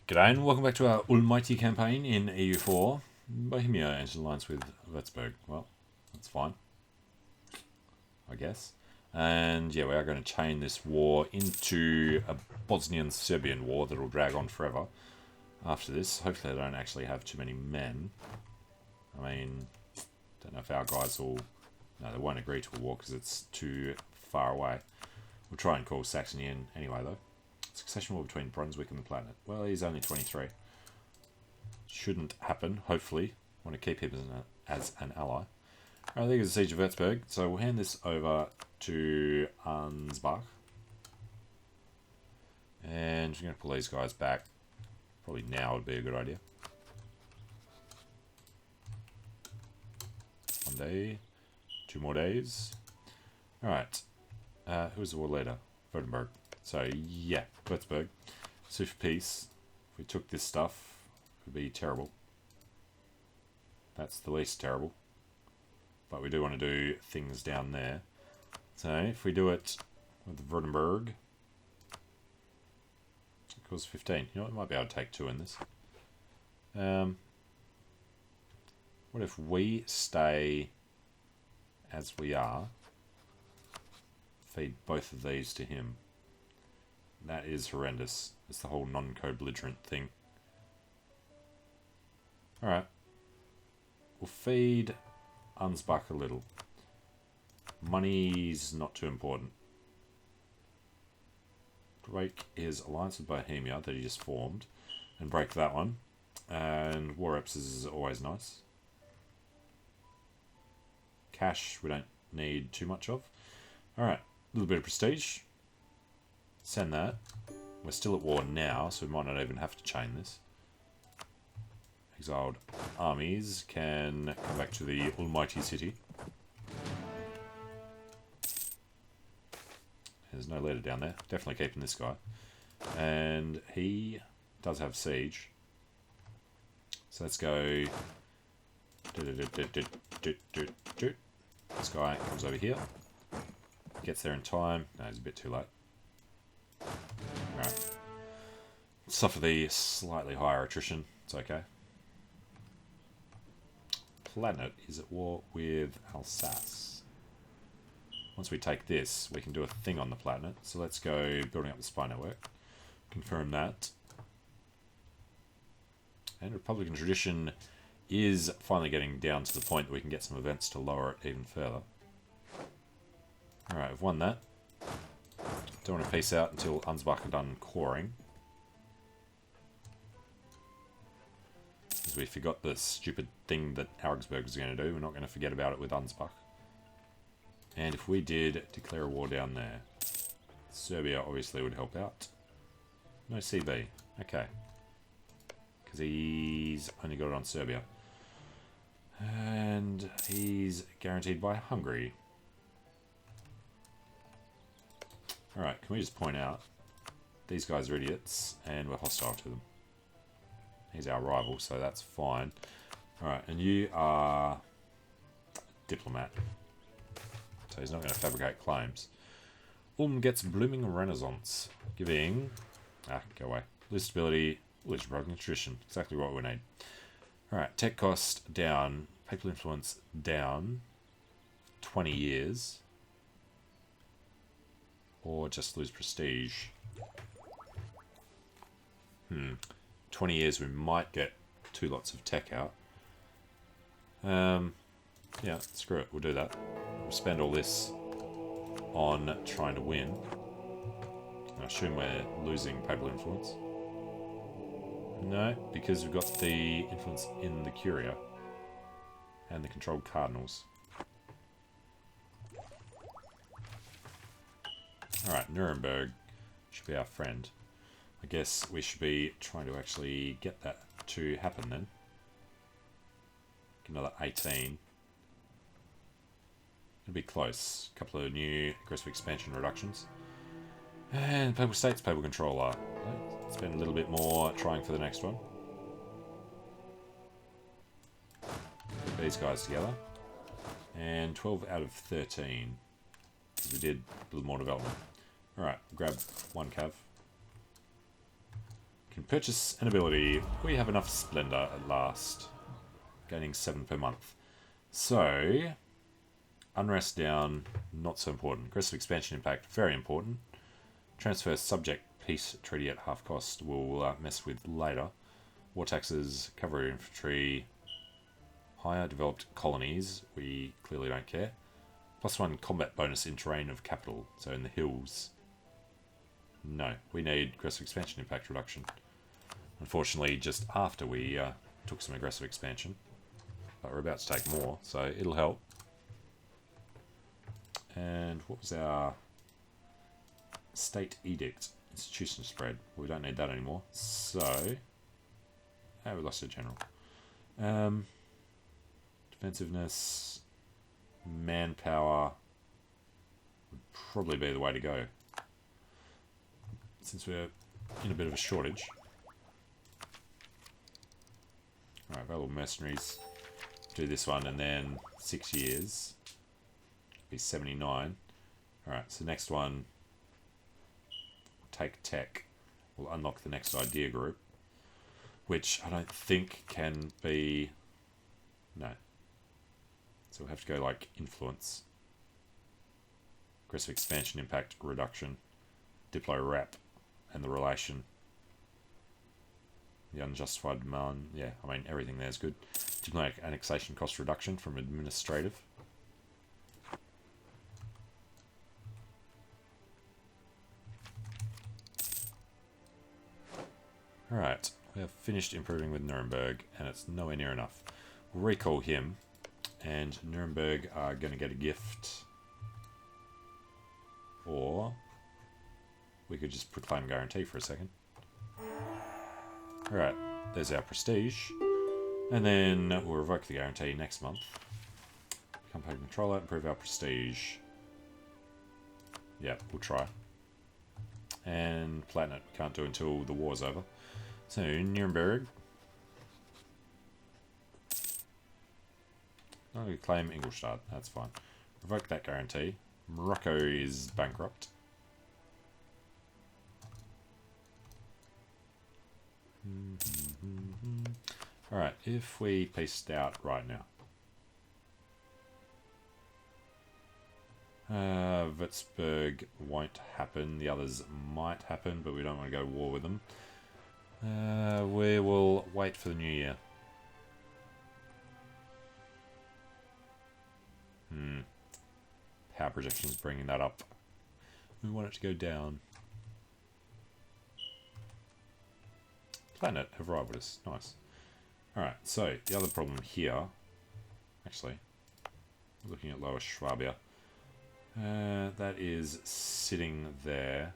G'day and welcome back to our Ulmighty campaign in EU4. Bohemia entered alliance with Würzburg. Well, that's fine, I guess. And yeah, we are going to chain this war into a Bosnian-Serbian war that will drag on forever after this. Hopefully they don't actually have too many men. I mean, don't know if our guys will... No, they won't agree to a war because it's too far away. We'll try and call Saxony in anyway, though. Succession war between Brunswick and the Platinate. Well, he's only 23. Shouldn't happen, hopefully. Want to keep him as an ally. I think it's the Siege of Würzburg, so we'll hand this over to Ansbach. And we're going to pull these guys back. Probably now would be a good idea. 1 day. 2 more days. Alright. Who's the war leader? Württemberg. So, yeah, Würzburg. Sue for peace. If we took this stuff, it would be terrible. That's the least terrible. But we do want to do things down there. So, if we do it with Württemberg, it goes 15. You know what, we might be able to take 2 in this. What if we stay as we are? Feed both of these to him. That is horrendous. It's the whole non-co-belligerent thing. Alright. We'll feed Ansbach a little. Money's not too important. Break his alliance with Bohemia that he just formed. And break that one. And war reps is always nice. Cash we don't need too much of. Alright. A little bit of prestige. Send that. We're still at war now, so we might not even have to chain this. Exiled armies can come back to the Ulmighty city. There's no leader down there. Definitely keeping this guy. And he does have siege. So let's go... This guy comes over here. Gets there in time. No, it's a bit too late. Alright. Suffer the slightly higher attrition. It's okay. Planet is at war with Alsace. Once we take this, we can do a thing on the Planet. So let's go building up the spy network. Confirm that. And Republican tradition is finally getting down to the point that we can get some events to lower it even further. Alright, we've won that. Don't want to peace out until Ansbach are done coring. Because we forgot the stupid thing that Augsburg was going to do. We're not going to forget about it with Ansbach. And if we did declare a war down there, Serbia obviously would help out. No CB. Okay. Because he's only got it on Serbia. And he's guaranteed by Hungary. Alright, can we just point out, these guys are idiots, and we're hostile to them. He's our rival, so that's fine. Alright, and you are diplomat. So he's not going to fabricate claims. Ulm gets blooming renaissance, giving... go away. Lose stability, lose broken tradition. Exactly what we need. Alright, tech cost down, papal influence down, 20 years. Or just lose prestige. 20 years we might get 2 lots of tech out. Yeah, screw it, we'll do that. We'll spend all this on trying to win. I assume we're losing papal influence. No, because we've got the influence in the Curia. And the controlled cardinals. Alright, Nuremberg should be our friend. I guess we should be trying to actually get that to happen then. Get another 18. It'll be close. A couple of new aggressive expansion reductions. And Papal States, Papal Controller. Let's spend a little bit more trying for the next one. Put these guys together. And 12 out of 13. Because we did a little more development. Alright, grab 1 cav. Can purchase an ability. We have enough Splendor at last. Gaining 7 per month. So, unrest down, not so important. Aggressive expansion impact, very important. Transfer subject peace treaty at half cost, we'll mess with later. War taxes, cavalry infantry, higher developed colonies, we clearly don't care. +1 combat bonus in terrain of capital, so in the hills. No, we need aggressive expansion impact reduction. Unfortunately, just after we took some aggressive expansion. But we're about to take more, so it'll help. And what was our state edict? Institution spread. Well, we don't need that anymore. So, we lost a general. Defensiveness, manpower would probably be the way to go. Since we're in a bit of a shortage. Alright, available mercenaries. Do this one, and then 6 years. Be 79. Alright, so next one. Take tech. We'll unlock the next idea group. Which I don't think can be... No. So we'll have to go like influence. Aggressive expansion impact reduction. Diplo wrap. And the relation. The unjustified demand. Yeah, I mean, everything there is good. Diplomatic annexation cost reduction from administrative. Alright, we have finished improving with Nuremberg, and it's nowhere near enough. We'll recall him, and Nuremberg are going to get a gift. Or we could just proclaim guarantee for a second. Alright, there's our prestige. And then we'll revoke the guarantee next month. Become paid controller, improve our prestige. Yeah, we'll try. And Platinum we can't do until the war's over. So, Nuremberg. I'm going to claim Ingolstadt, that's fine. Revoke that guarantee. Morocco is bankrupt. Alright, if we pieced out right now. Würzburg won't happen. The others might happen, but we don't want to go to war with them. We will wait for the new year. Power projection's bringing that up. We want it to go down. Planet have arrived with us. Nice. Alright, so the other problem here, actually, looking at Lower Schwabia, that is sitting there.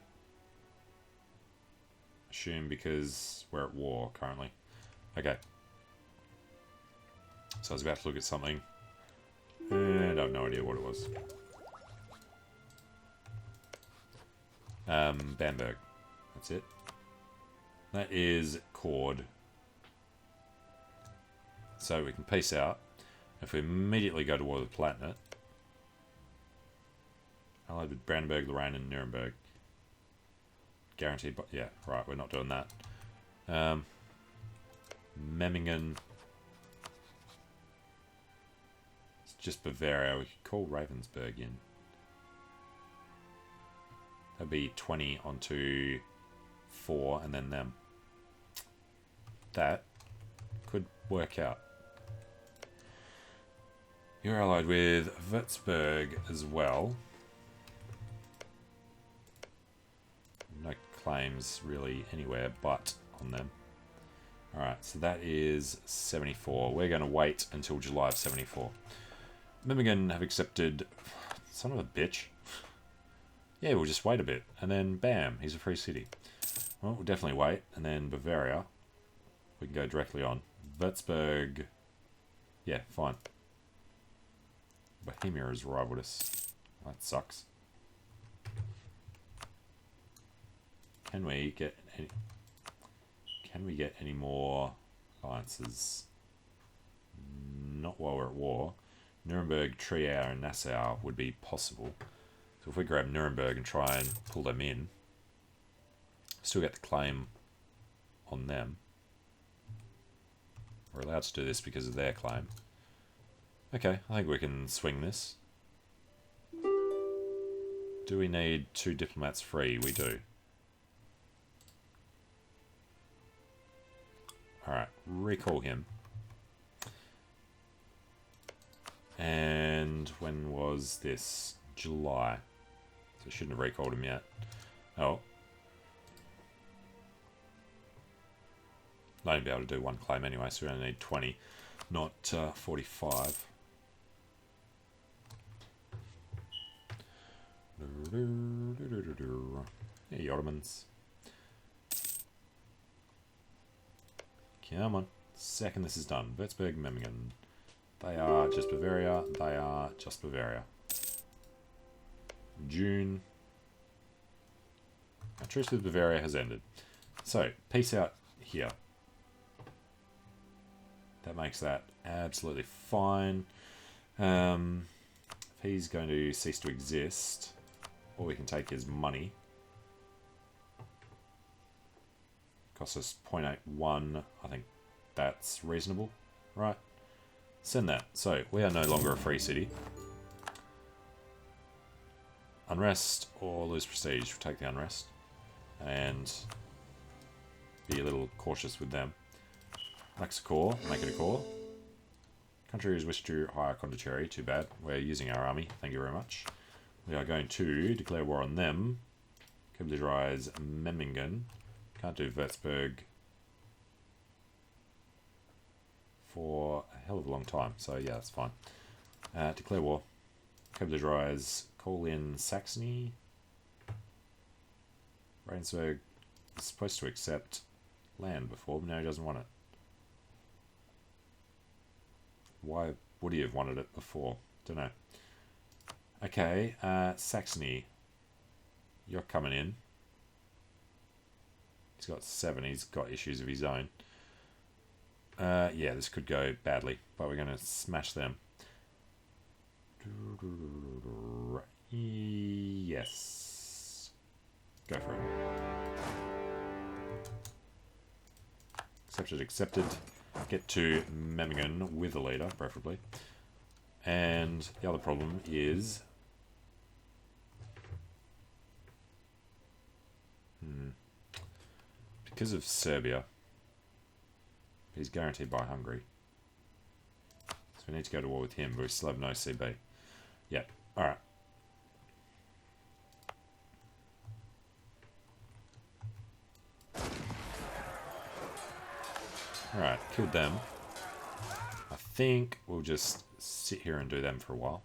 Assume because we're at war currently. Okay. So I was about to look at something, and I have no idea what it was. Bamberg. That's it. That is Cord. So we can peace out. If we immediately go to war with Platinum, allied with Brandenburg, Lorraine, and Nuremberg. Guaranteed, but yeah, right, we're not doing that. Memmingen. It's just Bavaria. We could call Ravensburg in. That'd be 20 onto 4 and then them. That could work out. You're allied with Würzburg as well. No claims really anywhere but on them. Alright, so that is 74. We're going to wait until July of 74. Memmingen have accepted... Son of a bitch. Yeah, we'll just wait a bit. And then, bam, he's a free city. Well, we'll definitely wait. And then Bavaria, we can go directly on. Würzburg, yeah, fine. Bohemia has arrived with us. That sucks. Can we get any more alliances? Not while we're at war. Nuremberg, Trier, and Nassau would be possible. So if we grab Nuremberg and try and pull them in, still get the claim on them. We're allowed to do this because of their claim. Okay, I think we can swing this. Do we need 2 diplomats free? We do. Alright, recall him. And when was this? July. So I shouldn't have recalled him yet. Oh. I'll only be able to do 1 claim anyway, so we only need 20, not 45. Hey, Ottomans. Come on. Second this is done. Würzburg, Memmingen. They are just Bavaria. They are just Bavaria. June. Our truce with Bavaria has ended. So, peace out here. That makes that absolutely fine. If he's going to cease to exist, all we can take is money. Costs us 0.81. I think that's reasonable, right? Send that. So, we are no longer a free city. Unrest or lose prestige. We'll take the unrest. And be a little cautious with them. Max a core. Make it a core. Countries wish to hire Condicherry. Too bad. We're using our army. Thank you very much. We are going to declare war on them. Privilegia Memmingen. Can't do Würzburg for a hell of a long time. So yeah, that's fine. Declare war. Privilegia call in Saxony. Ravensburg is supposed to accept land before, but now he doesn't want it. Why would he have wanted it before? Don't know. Okay, Saxony. You're coming in. He's got 7. He's got issues of his own. Yeah, this could go badly, but we're going to smash them. Yes. Go for it. Accepted, accepted. Get to Memmingen with a leader, preferably. And the other problem is... because of Serbia, he's guaranteed by Hungary. So we need to go to war with him, but we still have no CB. Yep, alright. Alright, killed them. I think we'll just sit here and do them for a while.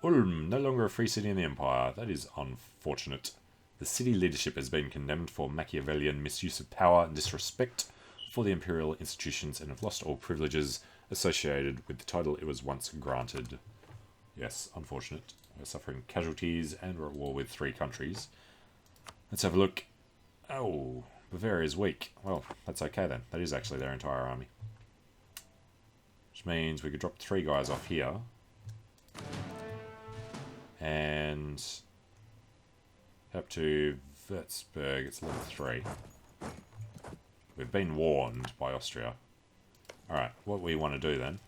Ulm, no longer a free city in the Empire. That is unfortunate. The city leadership has been condemned for Machiavellian misuse of power and disrespect for the imperial institutions and have lost all privileges associated with the title it was once granted. Yes, unfortunate. We're suffering casualties and we're at war with 3 countries. Let's have a look. Oh, Bavaria is weak. Well, that's okay then. That is actually their entire army. Which means we could drop 3 guys off here. And head up to Würzburg. It's level 3. We've been warned by Austria. Alright, what we want to do then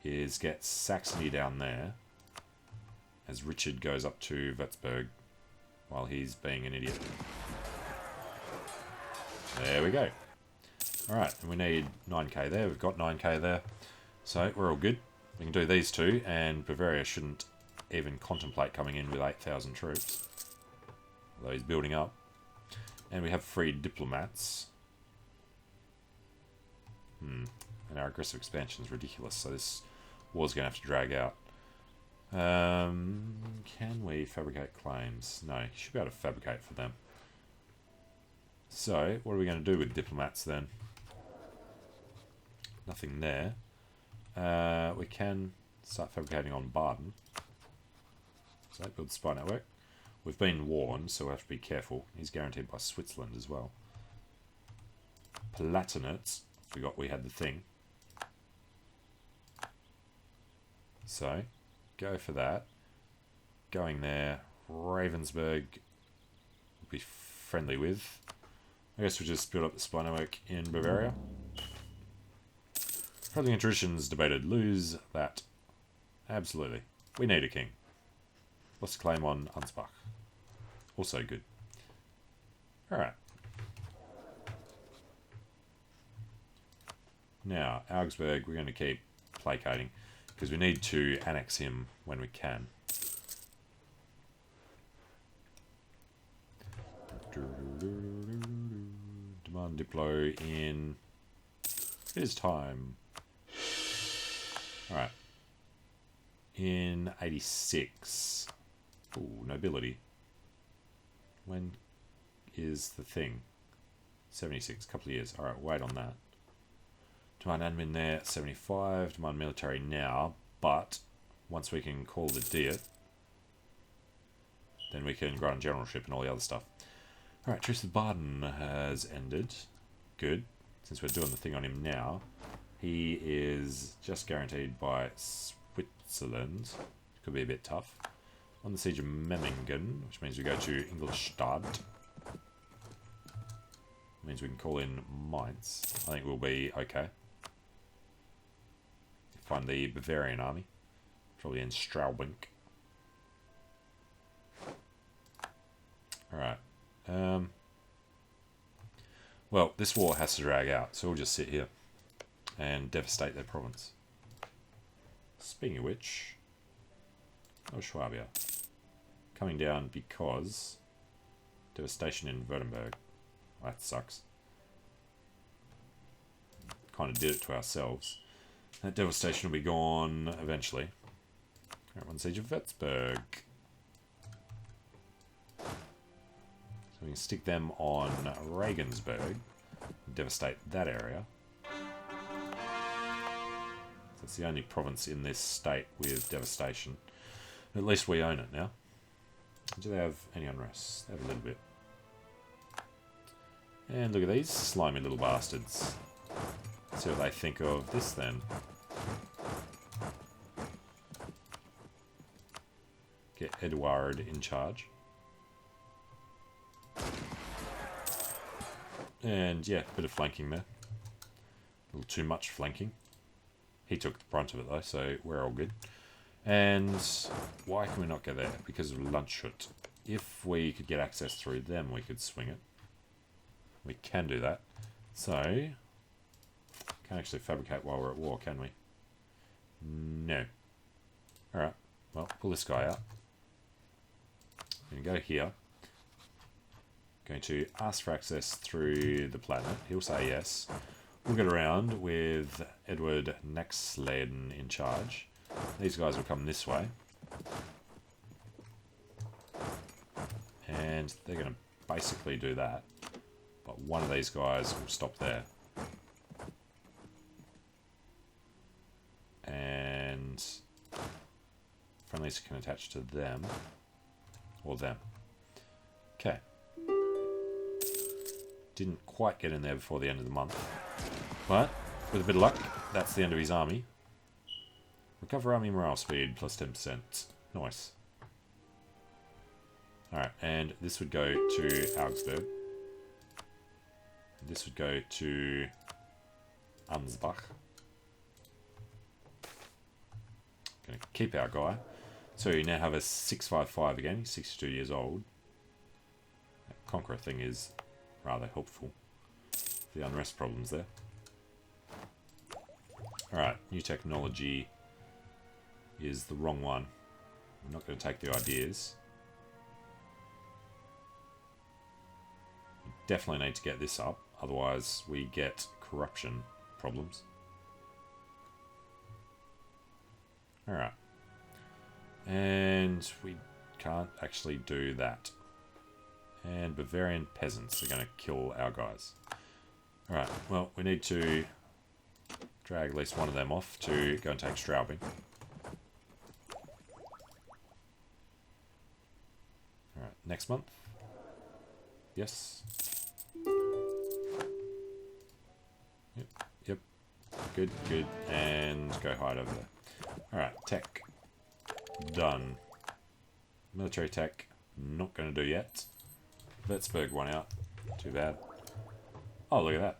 is get Saxony down there as Richard goes up to Würzburg while he's being an idiot. There we go. Alright, and we need 9k there. We've got 9k there. So we're all good. We can do these 2, and Bavaria shouldn't even contemplate coming in with 8,000 troops. Although he's building up. And we have free diplomats. And our aggressive expansion is ridiculous, so this war's going to have to drag out. Can we fabricate claims? No, you should be able to fabricate for them. So, what are we going to do with diplomats then? Nothing there. We can start fabricating on Baden. So that builds spy network. We've been warned, so we have to be careful. He's guaranteed by Switzerland as well. Palatinate. Forgot we had the thing. So, go for that. Going there. Ravensburg. we'll be friendly with. I guess we'll just build up the spy network in Bavaria. Travelling and traditions debated. Lose that. Absolutely. We need a king. Lost a claim on Ansbach. Also good. Alright. Now, Augsburg, we're going to keep placating because we need to annex him when we can. Demand Diplo in... It is time. Alright. In 86. Ooh, nobility. When is the thing? 76, couple of years. Alright, wait on that. Demand admin there, 75. Demand military now, but once we can call the Diet, then we can grant generalship and all the other stuff. Alright, Truce with Baden has ended. Good. Since we're doing the thing on him now, he is just guaranteed by Switzerland. Could be a bit tough. On the siege of Memmingen, which means we go to Ingolstadt. Means we can call in Mainz. I think we'll be okay. Find the Bavarian army. Probably in Straubing. Alright. Well, this war has to drag out, so we'll just sit here and devastate their province. Speaking of which... Oh, Schwabia. Coming down because... Devastation in Württemberg. That sucks. Kind of did it to ourselves. That devastation will be gone eventually. Alright, one siege of Würzburg. So we can stick them on Regensburg. Devastate that area. So it's the only province in this state with devastation. At least we own it now. Do they have any unrest? They have a little bit. And look at these slimy little bastards. Let's see what they think of this then. Get Eduard in charge. And yeah, bit of flanking there. A little too much flanking. He took the brunt of it though, so we're all good. And why can we not get there? Because of Landshut. If we could get access through them, we could swing it. We can do that. So, can't actually fabricate while we're at war, can we? No. Alright, well, pull this guy out. We can go here. Going to ask for access through the planet. He'll say yes. We'll get around with Edward Nexleden in charge. These guys will come this way. And they're going to basically do that. But one of these guys will stop there. And friendlies can attach to them. Or them. Okay. Didn't quite get in there before the end of the month. But, with a bit of luck, that's the end of his army. Recover army morale speed plus 10%. Nice. Alright, and this would go to Augsburg. This would go to Ansbach. Gonna keep our guy. So you now have a 655 again. He's 62 years old. That Conqueror thing is rather helpful. The unrest problems there. Alright, new technology is the wrong one. I'm not going to take the ideas. We definitely need to get this up, otherwise we get corruption problems. Alright. And we can't actually do that. And Bavarian peasants are going to kill our guys. Alright, well, we need to drag at least one of them off to go and take Straubing. Alright, next month. Yes. Yep. Good, good. And go hide over there. Alright, tech. Done. Military tech. Not going to do yet. Würzburg won out. Too bad. Oh, look at that.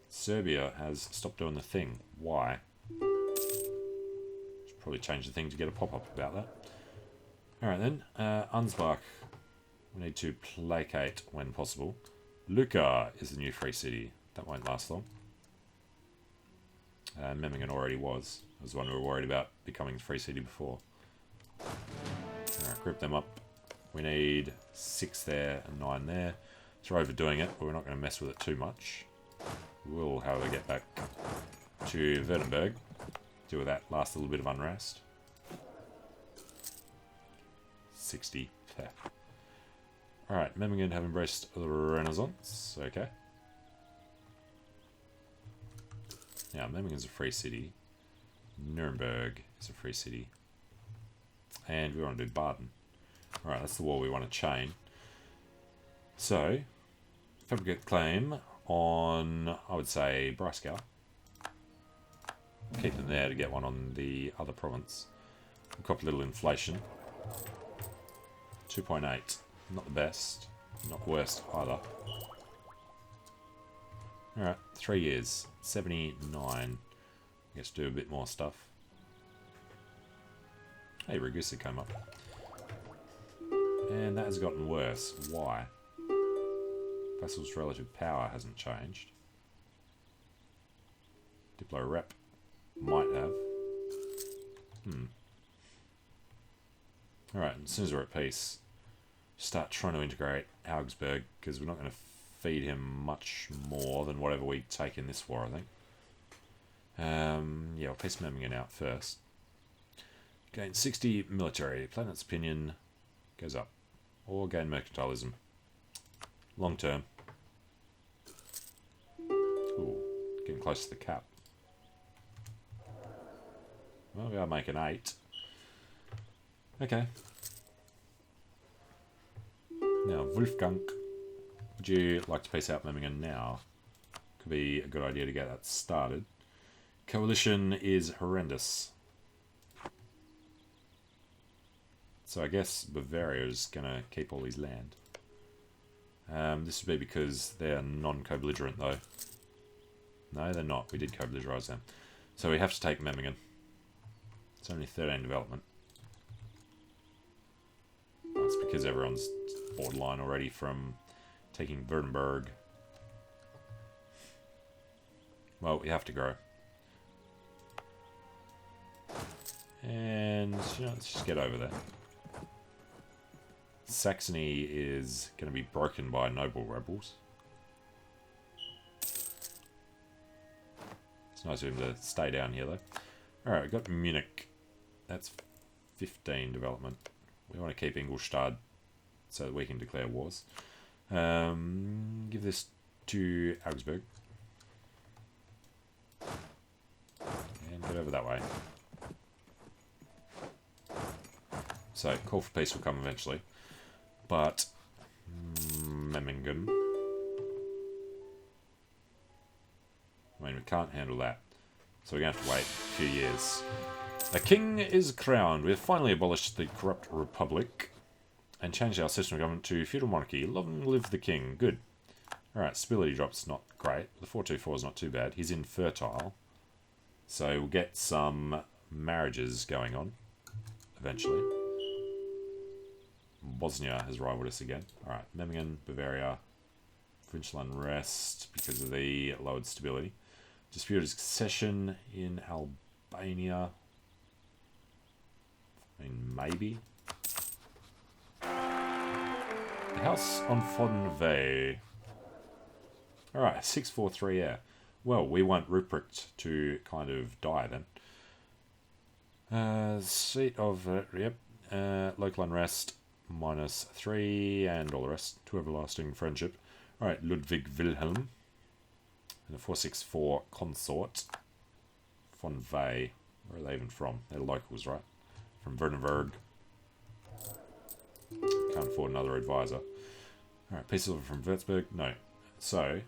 Serbia has stopped doing the thing. Why? Should probably change the thing to get a pop-up about that. Alright then. Ansbach. We need to placate when possible. Lucca is the new free city. That won't last long. Memmingen already was. I was the one we were worried about becoming free city before. Alright, group them up. We need 6 there and 9 there. So we're overdoing it, but we're not going to mess with it too much. We'll, however, get back to Württemberg. Deal with that last little bit of unrest. 60. Alright, Memmingen have embraced the Renaissance. Okay. Now, Memmingen's a free city. Nuremberg is a free city. And we want to do Baden. Alright, that's the wall we want to chain. So, fabricate claim on, I would say, Breisgau. Keep them there to get one on the other province. We've got a little inflation. 2.8. Not the best. Not worst either. Alright, 3 years. 79. Let's do a bit more stuff. Hey, Ragusa came up. And that has gotten worse. Why? Vassal's relative power hasn't changed. Diplo rep might have. Alright, as soon as we're at peace, start trying to integrate Augsburg, because we're not going to feed him much more than whatever we take in this war, I think. Yeah, we'll piece Memmingen out first. Gain 60 military. Planet's opinion goes up. Or gain mercantilism. Long term. Ooh, getting close to the cap. Well, we are making 8. Okay. Now, Wolfgang, would you like to piece out Memmingen now? Could be a good idea to get that started. Coalition is horrendous. So I guess Bavaria is going to keep all his land. This would be because they're non-co-belligerent though. No, they're not. We did co-belligerize them. So we have to take Memmingen. It's only 13 development. Well, it's because everyone's borderline already from taking Württemberg. Well, we have to grow. And you know, let's just get over there. Saxony is going to be broken by noble rebels. It's nice of him to stay down here though. Alright, we've got Munich. That's 15 development. We want to keep Ingolstadt so that we can declare wars. Give this to Augsburg. And get over that way. So, call for peace will come eventually. But, Memmingen. I mean, we can't handle that. So we're going to have to wait a few years. A king is crowned. We have finally abolished the corrupt republic and changed our system of government to feudal monarchy. Long live the king. Good. Alright, stability drop's not great. The 424 is not too bad. He's infertile. So we'll get some marriages going on eventually. Bosnia has rivaled us again. Alright, Memmingen, Bavaria, provincial unrest because of the lowered stability. Disputed succession in Albania. I mean, maybe. The house on Fonvey. Alright, 643 air. Well, we want Ruprecht to kind of die then. Seat of, local unrest, -3, and all the rest. To everlasting friendship. Alright, Ludwig Wilhelm. And a 464 consort. Von Vey. Where are they even from? They're locals, right? From Württemberg. Can't afford another advisor. Alright, peace offer from Würzburg. No. So,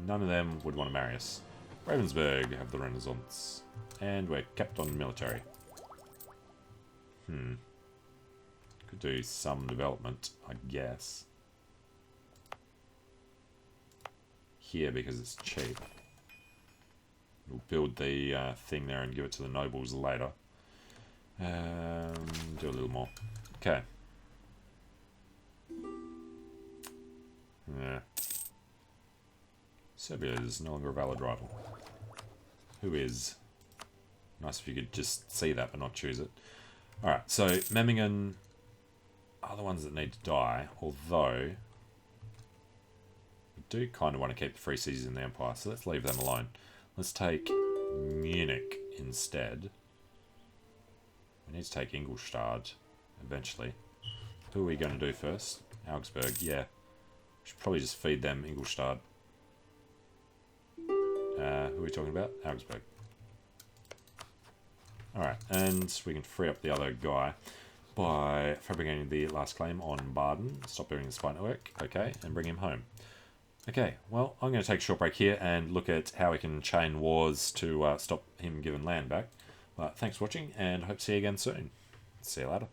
none of them would want to marry us. Ravensburg have the Renaissance. And we're kept on military. Could Could do some development, I guess. Here, because it's cheap. We'll build the thing there and give it to the nobles later. Do a little more. Okay. Yeah. Serbia is no longer a valid rival. Who is? Nice if you could just see that but not choose it. Alright, so Memmingen are the ones that need to die, although we do kind of want to keep the Free Cities in the Empire, so let's leave them alone. Let's take Munich instead. We need to take Ingolstadt eventually. Who are we going to do first? Augsburg, yeah. We should probably just feed them Ingolstadt. Who are we talking about? Augsburg. Alright, and we can free up the other guy by fabricating the last claim on Baden. Stop building the spy network, okay, and bring him home. Okay, well, I'm going to take a short break here and look at how we can chain wars to stop him giving land back. But thanks for watching, and I hope to see you again soon. See you later.